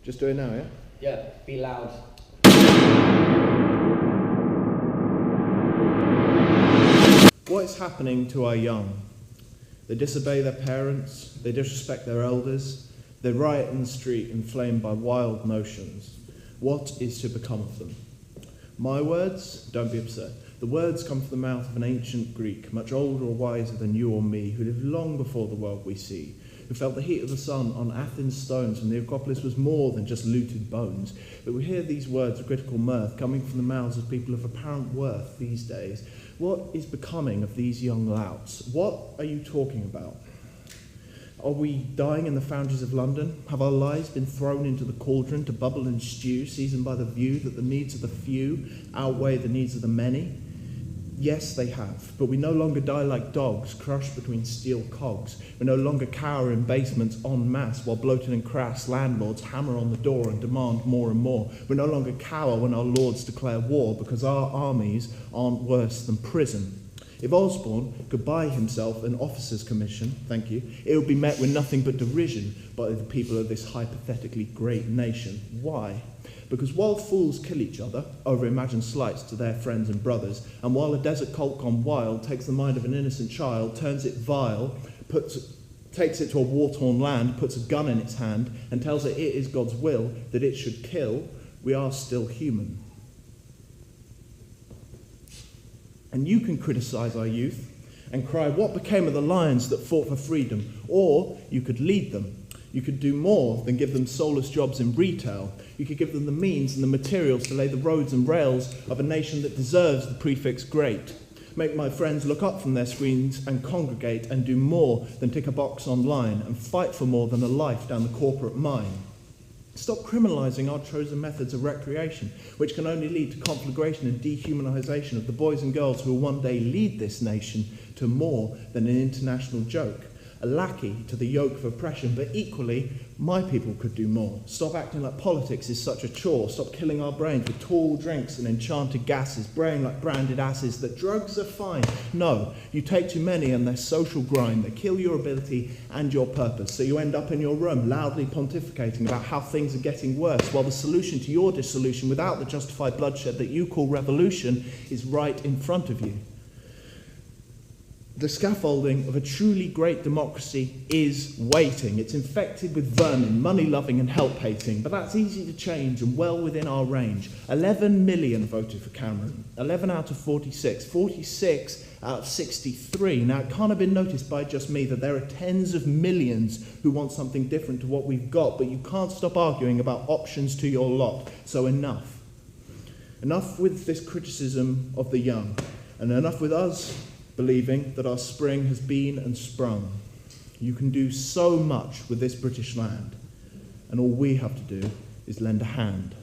Just do it now, yeah? Yeah, be loud. What is happening to our young? They disobey their parents, they disrespect their elders, they riot in the street inflamed by wild notions. What is to become of them? My words? Don't be upset. The words come from the mouth of an ancient Greek, much older or wiser than you or me, who lived long before the world we see, who felt the heat of the sun on Athens' stones when the Acropolis was more than just looted bones. But we hear these words of critical mirth coming from the mouths of people of apparent worth these days. What is becoming of these young louts? What are you talking about? Are we dying in the foundries of London? Have our lives been thrown into the cauldron to bubble and stew, seasoned by the view that the needs of the few outweigh the needs of the many? Yes, they have, but we no longer die like dogs, crushed between steel cogs. We no longer cower in basements en masse while bloated and crass landlords hammer on the door and demand more and more. We no longer cower when our lords declare war because our armies aren't worse than prison. If Osborne could buy himself an officer's commission, thank you, it would be met with nothing but derision by the people of this hypothetically great nation. Why? Because while fools kill each other over imagined slights to their friends and brothers, and while a desert cult gone wild takes the mind of an innocent child, turns it vile, takes it to a war-torn land, puts a gun in its hand, and tells it it is God's will that it should kill, we are still human. And you can criticise our youth and cry, what became of the lions that fought for freedom? Or you could lead them. You could do more than give them soulless jobs in retail. You could give them the means and the materials to lay the roads and rails of a nation that deserves the prefix great. Make my friends look up from their screens and congregate and do more than tick a box online and fight for more than a life down the corporate mine. Stop criminalising our chosen methods of recreation, which can only lead to conflagration and dehumanisation of the boys and girls who will one day lead this nation to more than an international joke. A lackey to the yoke of oppression, but equally, my people could do more. Stop acting like politics is such a chore. Stop killing our brains with tall drinks and enchanted gases, braying like branded asses that drugs are fine. No, you take too many and their social grind. They kill your ability and your purpose. So you end up in your room loudly pontificating about how things are getting worse, while the solution to your dissolution without the justified bloodshed that you call revolution is right in front of you. The scaffolding of a truly great democracy is waiting. It's infected with vermin, money-loving and help-hating, but that's easy to change and well within our range. 11 million voted for Cameron, 11 out of 46, 46 out of 63. Now, it can't have been noticed by just me that there are tens of millions who want something different to what we've got, but you can't stop arguing about options to your lot, so enough. Enough with this criticism of the young, and enough with us believing that our spring has been and sprung. You can do so much with this British land, and all we have to do is lend a hand.